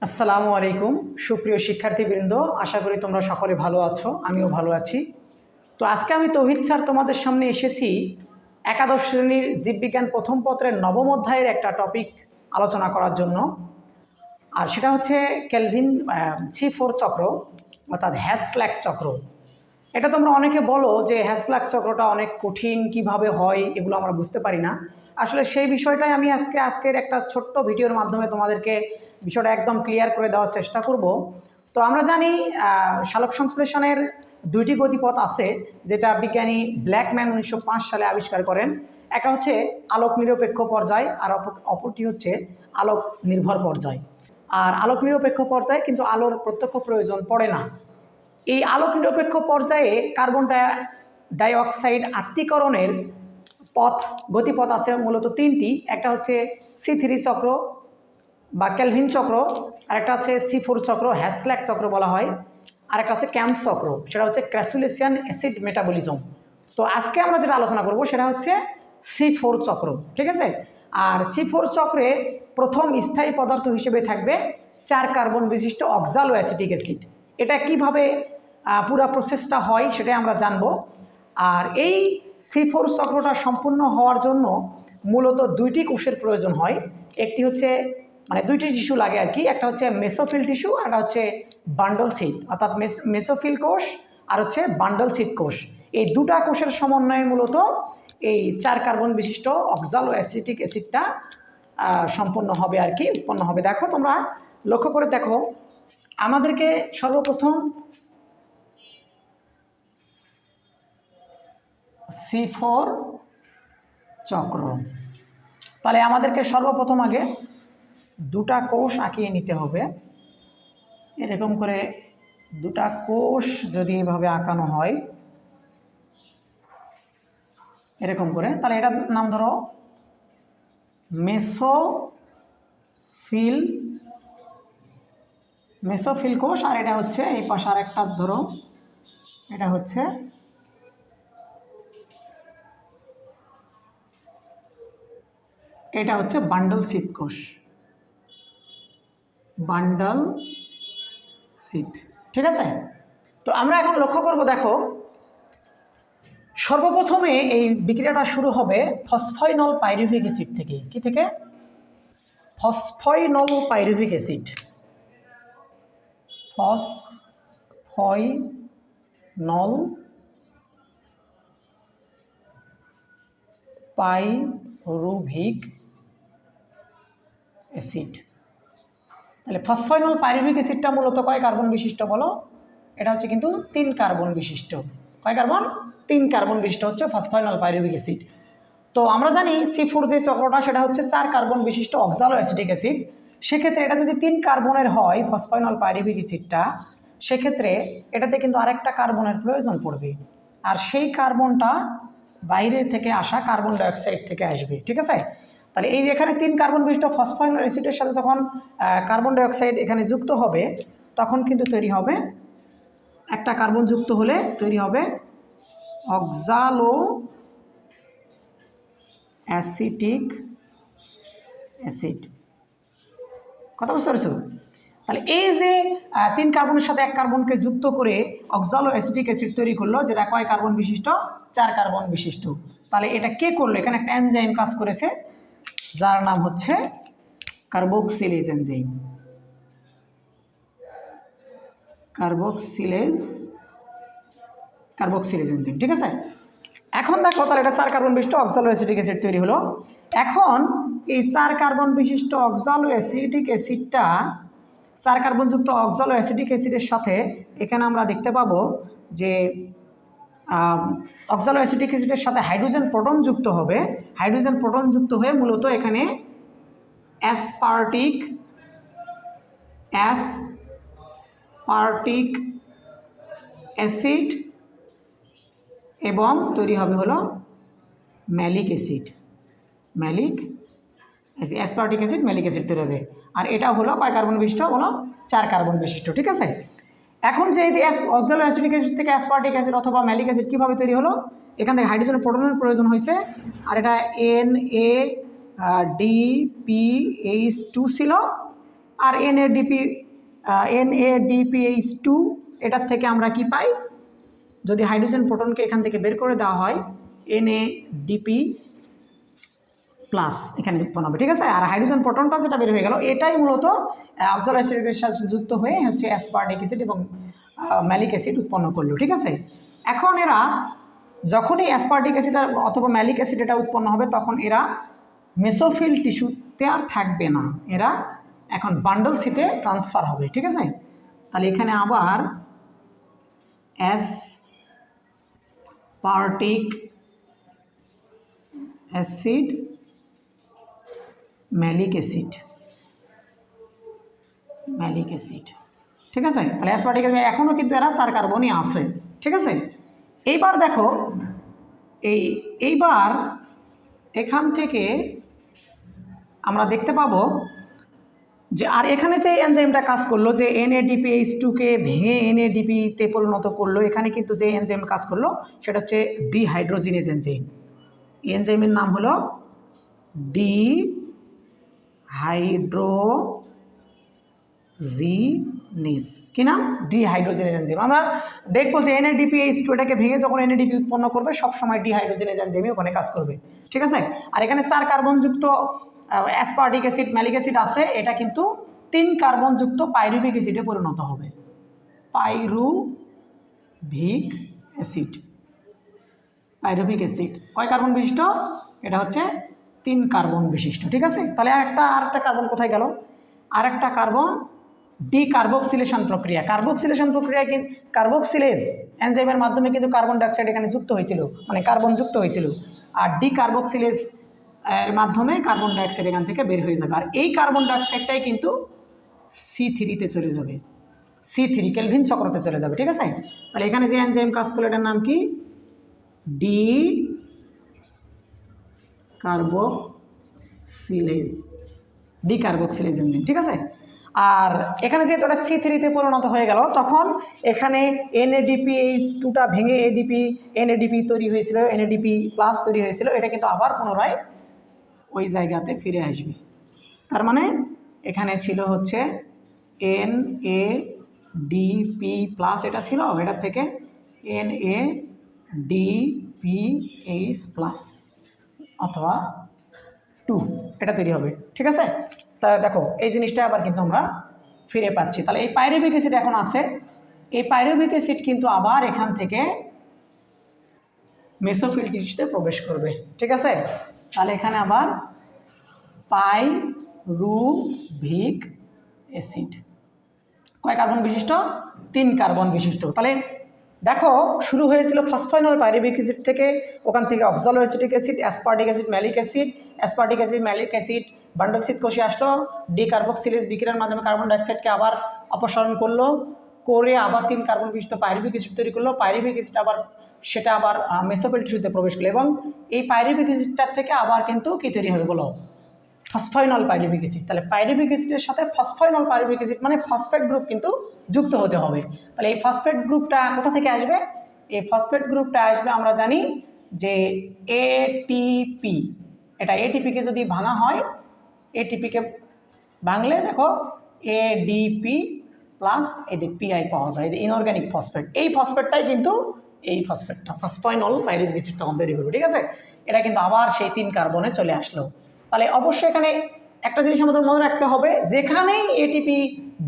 আসসালামু আলাইকুম সুপ্রিয় শিক্ষার্থীবৃন্দ, আশা করি তোমরা সকলে ভালো আছো, আমিও ভালো আছি। তো আজকে আমি তৌহিদ স্যার তোমাদের সামনে এসেছি একাদশ শ্রেণীর জীববিজ্ঞান প্রথম পত্রের নবম অধ্যায়ের একটা টপিক আলোচনা করার জন্য। আর সেটা হচ্ছে কেলভিন C4 চক্র অর্থাৎ হ্যাসল্যাক চক্র। এটা তোমরা অনেকে বলো যে হ্যাসল্যাক চক্রটা অনেক কঠিন, কিভাবে হয় এগুলো আমরা বুঝতে পারি না। আসলে সেই বিষয়টাই আমি আজকের একটা ছোট্ট ভিডিওর মাধ্যমে তোমাদেরকে বিষয়টা একদম ক্লিয়ার করে দেওয়ার চেষ্টা করব। তো আমরা জানি সালোক সংশ্লেষণের দুইটি গতিপথ আছে, যেটা বিজ্ঞানী ব্ল্যাকম্যান 1905 সালে আবিষ্কার করেন। একটা হচ্ছে আলোক নিরপেক্ষ পর্যায় আর অপরটি হচ্ছে আলোক নির্ভর পর্যায়। আর আলোক নিরপেক্ষ পর্যায়ে কিন্তু আলোর প্রত্যক্ষ প্রয়োজন পড়ে না। এই আলোক নিরপেক্ষ পর্যায়ে কার্বন ডাইঅক্সাইড আত্তীকরণের গতিপথ আছে মূলত তিনটি। একটা হচ্ছে C3 চক্র বা কেলভিন চক্র, আরেকটা আছে C4 চক্র, হ্যাসল্যাক চক্র বলা হয়, আরেকটা হচ্ছে ক্যাম্প চক্র, সেটা হচ্ছে ক্র্যাসুলেশিয়ান অ্যাসিড মেটাবলিজম। তো আজকে আমরা যেটা আলোচনা করব সেটা হচ্ছে C4 চক্র, ঠিক আছে। আর C4 চক্রে প্রথম স্থায়ী পদার্থ হিসেবে থাকবে 4 কার্বন বিশিষ্ট অক্সালো অ্যাসিটিক অ্যাসিড। এটা কিভাবে পুরো প্রসেসটা হয় সেটাই আমরা জানব। আর এই C4 চক্রটা সম্পূর্ণ হওয়ার জন্য মূলত দুইটি কোষের প্রয়োজন হয়। একটি হচ্ছে দুইটি টিস্যু লাগে আর কি, একটা হচ্ছে মেসোফিল টিস্যু আর একটা হচ্ছে বান্ডল সিট, অর্থাৎ মেসোফিল কোষ আর হচ্ছে বান্ডল সিট কোষ। এই দুটা কোষের সমন্বয়ে মূলত এই 4 কার্বন বিশিষ্ট অক্সালো অ্যাসিটিক অ্যাসিডটা সম্পন্ন হবে আর কি, উৎপন্ন হবে। দেখো তোমরা লক্ষ্য করে দেখো, আমাদেরকে সর্বপ্রথম C4 চক্র, তাহলে আমাদেরকে সর্বপ্রথম আগে দুটা কোষ আঁকিয়ে নিতে হবে। এরকম করে দুটা কোষ যদি এভাবে আঁকানো হয় এরকম করে, তাহলে এটার নাম ধরো মেসোফিল কোষ, আর এটা হচ্ছে এই পাশে আর একটা ধরো, এটা হচ্ছে বান্ডল সিট কোষ, বান্ডল সিট, ঠিক আছে। তো আমরা এখন লক্ষ্য করব, দেখো সর্বপ্রথমে এই বিক্রিয়াটা শুরু হবে ফসফাইনল পাইরুভিক অ্যাসিড থেকে। কি থেকে? ফসফাইনল পাইরুভিক অ্যাসিড, ফসফাইনল পাইরুভিক অ্যাসিড। তাহলে ফসফাইনল পাইরুভিক অ্যাসিডটা মূলত কয় কার্বন বিশিষ্ট বলো? এটা হচ্ছে কিন্তু 3 কার্বন বিশিষ্ট। কয় কার্বন? 3 কার্বন বিশিষ্ট হচ্ছে ফসফাইনল পাইরুভিক অ্যাসিড। তো আমরা জানি C4 যে চক্রটা সেটা হচ্ছে 4 কার্বন বিশিষ্ট অক্সালো অ্যাসিটিক অ্যাসিড। সেক্ষেত্রে এটা যদি 3 কার্বনের হয় ফসফাইনল পাইরুভিক অ্যাসিডটা, সেক্ষেত্রে এটাতে কিন্তু আরেকটা কার্বনের প্রয়োজন পড়বে, আর সেই কার্বনটা বাইরে থেকে আসা কার্বন ডাইঅক্সাইড থেকে আসবে, ঠিক আছে। তাহলে এই যে এখানে 3 কার্বন বিশিষ্ট ফসফাইনল অ্যাসিডের সাথে যখন কার্বন ডাইঅক্সাইড এখানে যুক্ত হবে, তখন কিন্তু তৈরি হবে একটা কার্বন যুক্ত হলে তৈরি হবে অক্সালো অ্যাসিটিক অ্যাসিড। কথা বুঝতে পারছো? তাহলে এই যে 3 কার্বনের সাথে 1 কার্বনকে যুক্ত করে অক্সালো অ্যাসিটিক অ্যাসিড তৈরি করলো, যেটা কয় কার্বন বিশিষ্ট? 4 কার্বন বিশিষ্ট। তাহলে এটা কে করলো? এখানে একটা এনজাইম কাজ করেছে, যার নাম হচ্ছে কার্বক্সিলেজ এনজাইম। কার্বক্সিলেজ এনজাইম, ঠিক আছে। এখন দেখো, তাহলে এটা 4 কার্বন বিশিষ্ট অক্সালো অ্যাসিটিক অ্যাসিড তৈরি হলো। এখন এই 4 কার্বন বিশিষ্ট অক্সালো অ্যাসিটিক অ্যাসিডটা 4 কার্বনযুক্ত অক্সালো অ্যাসিটিক অ্যাসিডের সাথে এখানে আমরা দেখতে পাবো যে অক্সালো অ্যাসিটিক অ্যাসিডের সাথে হাইড্রোজেন প্রোটন যুক্ত হবে। হাইড্রোজেন প্রোটন যুক্ত হয়ে মূলত এখানে অ্যাসপার্টিক অ্যাসিড এবং তৈরি হবে হলো malic acid. Aspartic acid, malic acid তৈরি হবে। আর এটা হলো কয় কার্বন বিশিষ্ট বলো? 4 কার্বন বিশিষ্ট, ঠিক আছে। এখন যে অক্সালো অ্যাসিটিক অ্যাসিড থেকে অ্যাসপার্টিক অ্যাসিড অথবা ম্যালিক অ্যাসিড কীভাবে তৈরি হলো? এখান থেকে হাইড্রোজেন প্রোটনের প্রয়োজন হয়েছে, আর এটা NADPH2 ছিল, আর NADPH2 এটার থেকে আমরা কি পাই, যদি হাইড্রোজেন প্রোটনকে এখান থেকে বের করে দেওয়া হয় NADP প্লাস এখানে উৎপন্ন হবে, ঠিক আছে। আর হাইড্রোজেন প্রোটনটা যেটা বের হয়ে গেল এটাই মূলত অক্সালাইড অ্যাসিডের সাথে যুক্ত হয়ে হচ্ছে অ্যাসপার্টিক অ্যাসিড এবং ম্যালিক অ্যাসিড উৎপন্ন করলো, ঠিক আছে। এখন এরা যখনই অ্যাসপার্টিক অ্যাসিড অথবা ম্যালিক অ্যাসিড এটা উৎপন্ন হবে তখন এরা মেসোফিল টিস্যুতে আর থাকবে না, এরা এখন বান্ডল সিতে ট্রান্সফার হবে, ঠিক আছে। তাহলে এখানে আবার অ্যাসপার্টিক অ্যাসিড ম্যালিক অ্যাসিড, ঠিক আছে। তাহলে অ্যাসপার্টিক অ্যাসিড এখনও কিন্তু এরা 4 কার্বনই আছে, ঠিক আছে। এইবার দেখো এইবার এখান থেকে আমরা দেখতে পাবো যে আর এখানে যে এনজাইমটা কাজ করলো, যে NADPH2কে ভেঙে NADP-তে পরিণত করলো, এখানে কিন্তু যে এনজাইম কাজ করলো সেটা হচ্ছে ডিহাইড্রোজিনেজ এনজাইম। এনজাইমের নাম হলো ডিহাইড্রোজিনেজ, কি নাম? Dehydrogenase enzyme. আমরা দেখবো যে NADPH2 এটাকে ভেঙে যখন NADP উৎপন্ন করবে সবসময় ডিহাইড্রোজিনেজ এনজাইমে ওখানে কাজ করবে, ঠিক আছে। আর এখানে 4 কার্বনযুক্ত অ্যাসপার্টিক অ্যাসিড ম্যালিক অ্যাসিড আছে, এটা কিন্তু 3 কার্বনযুক্ত পাইরুভিক অ্যাসিডে পরিণত হবে, পাইরুভিক অ্যাসিড কয় কার্বন বিশিষ্ট? এটা হচ্ছে 3 কার্বন বিশিষ্ট, ঠিক আছে। তাহলে আরেকটা কার্বন কোথায় গেল? আরেকটা কার্বন ডিকার্বক্সিলেশন প্রক্রিয়া। কার্বক্সিলেজ এনজাইমের মাধ্যমে কিন্তু কার্বন ডাইঅক্সাইড এখানে যুক্ত হয়েছিল, মানে কার্বন যুক্ত হয়েছিল, আর ডিকার্বক্সিলেজ এর মাধ্যমে কার্বন ডাইঅক্সাইড এখান থেকে বের হয়ে যাবে। আর এই কার্বন ডাইঅক্সাইডটাই কিন্তু C3-তে চলে যাবে, C3 কেলভিন চক্রতে চলে যাবে, ঠিক আছে। তাহলে এখানে যে এনজাইম কাজ করলো এটার নাম কি? ডিকার্বক্সিলেজ এনজাইম, ঠিক আছে। আর এখানে যেহেতু ওটা C3-তে পরিণত হয়ে গেল তখন এখানে NADPH2টা ভেঙে NADP তৈরি হয়েছিল, NADP প্লাস তৈরি হয়েছিল, এটা কিন্তু আবার পুনরায় ওই জায়গাতে ফিরে আসবে। তার মানে এখানে ছিল হচ্ছে NADP প্লাস, এটা ছিল, এটার থেকে NADPH প্লাস অথবা 2 এটা তৈরি হবে, ঠিক আছে। তা দেখো এই জিনিসটা আবার কিন্তু আমরা ফিরে পাচ্ছি। তাহলে এই পাইরুভিক অ্যাসিড এখন আছে, এই পাইরুভিক অ্যাসিড কিন্তু আবার এখান থেকে মেসোফিল টিস্যুতে প্রবেশ করবে, ঠিক আছে। তাহলে এখানে আবার পাইরুভিক অ্যাসিড কয় কার্বন বিশিষ্ট? 3 কার্বন বিশিষ্ট। তাহলে দেখো শুরু হয়েছিল ফসফাইনল পাইরুভিক অ্যাসিড থেকে, ওখান থেকে oxaloacetic acid, aspartic acid malic acid bundle sheath কোষে আসলো, ডিকার্বক্সিলেজ বিক্রিয়ার মাধ্যমে কার্বন ডাইঅক্সাইডকে আবার অপসারণ করলো, করে আবার 3 কার্বন বিশিষ্ট পাইরুভিক অ্যাসিড তৈরি করলো। পাইরুভিক অ্যাসিড আবার মেসোফিল টিস্যুতে প্রবেশ করলো এবং এই পাইরুভিক অ্যাসিডটার থেকে আবার কিন্তু কি তৈরি হবে বলো? ফসফাইনল পাইরুভিক অ্যাসিড। তাহলে পাইরুভিক অ্যাসিডের সাথে ফসফাইনল পাইরুভিক অ্যাসিড মানে ফসফেট গ্রুপ কিন্তু যুক্ত হতে হবে। তাহলে এই ফসফেট গ্রুপটা কোথা থেকে আসবে? এই ফসফেট গ্রুপটা আসবে আমরা জানি যে এটিপি, এটা এটিপিকে যদি ভাঙা হয়, এটিপিকে ভাঙলে দেখো এডিপি প্লাস এদিকে পিআই পাওয়া যায়, ইনঅর্গ্যানিক ফসফেট। এই ফসফেটটাই কিন্তু এই ফসফেটটা ফসফাইনল পাইরুভিক অ্যাসিড তখন তৈরি করবে, ঠিক আছে। এটা কিন্তু আবার সেই 3 কার্বনে চলে আসলো। তাহলে অবশ্যই এখানে একটা জিনিস আমাদের মনে রাখতে হবে, যেখানেই এটিপি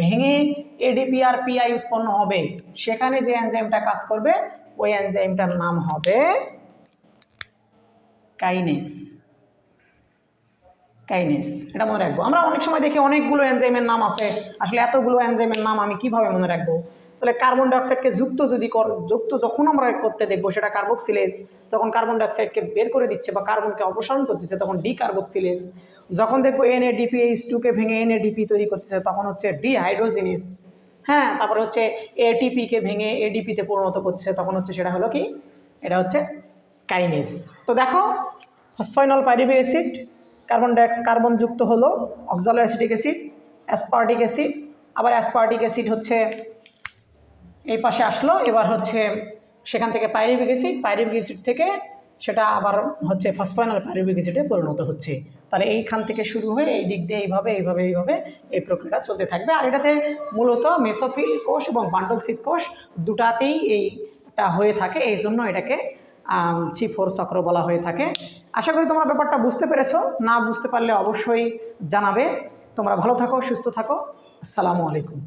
ভেঙে এডিপি আর পিআই উৎপন্ন হবে সেখানে যে এনজাইমটা কাজ করবে ওই এনজাইমটার নাম হবে কাইনেজ। এটা মনে রাখবো। আমরা অনেক সময় দেখি অনেকগুলো এনজাইমের নাম আছে, আসলে এতগুলো এনজাইমের নাম আমি কিভাবে মনে রাখবো? তাহলে কার্বন ডাইঅক্সাইডকে যুক্ত যখন আমরা করতে দেখবো সেটা কার্বক্সিলেজ, যখন কার্বন ডাইঅক্সাইডকে বের করে দিচ্ছে বা কার্বনকে অপসারণ করতেছে তখন ডিকার্বক্সিলেজ, যখন দেখবো NADPH2কে ভেঙে NADP তৈরি করতেছে তখন হচ্ছে ডিহাইড্রোজিনেজ, হ্যাঁ। তারপরে হচ্ছে ATPকে ভেঙে ADPতে পরিণত করছে তখন হচ্ছে সেটা হলো কি? এটা হচ্ছে কাইনেজ। তো দেখো ফসফাইনল পাইরুভিক অ্যাসিড কার্বন যুক্ত হলো অক্সালোঅ্যাসিটিক অ্যাসিড, অ্যাসপার্টিক অ্যাসিড, আবার অ্যাসপার্টিক অ্যাসিড হচ্ছে এই পাশে আসলো, এবার হচ্ছে সেখান থেকে পাইরুভিক অ্যাসিড থেকে সেটা আবার হচ্ছে ফসফাইনাল পাইরুভিক অ্যাসিডে পরিণত হচ্ছে। তাহলে এইখান থেকে শুরু হয়ে এই দিক দিয়ে এইভাবে এই প্রক্রিয়াটা চলতে থাকবে। আর এটাতে মূলত মেসোফিল কোষ এবং বান্ডলসিড কোষ দুটাতেই এইটা হয়ে থাকে, এই জন্য এটাকে C4 চক্র বলা হয়ে থাকে। আশা করি তোমরা ব্যাপারটা বুঝতে পেরেছো। না বুঝতে পারলে অবশ্যই জানাবে। তোমরা ভালো থাকো, সুস্থ থাকো। আসসালামু আলাইকুম।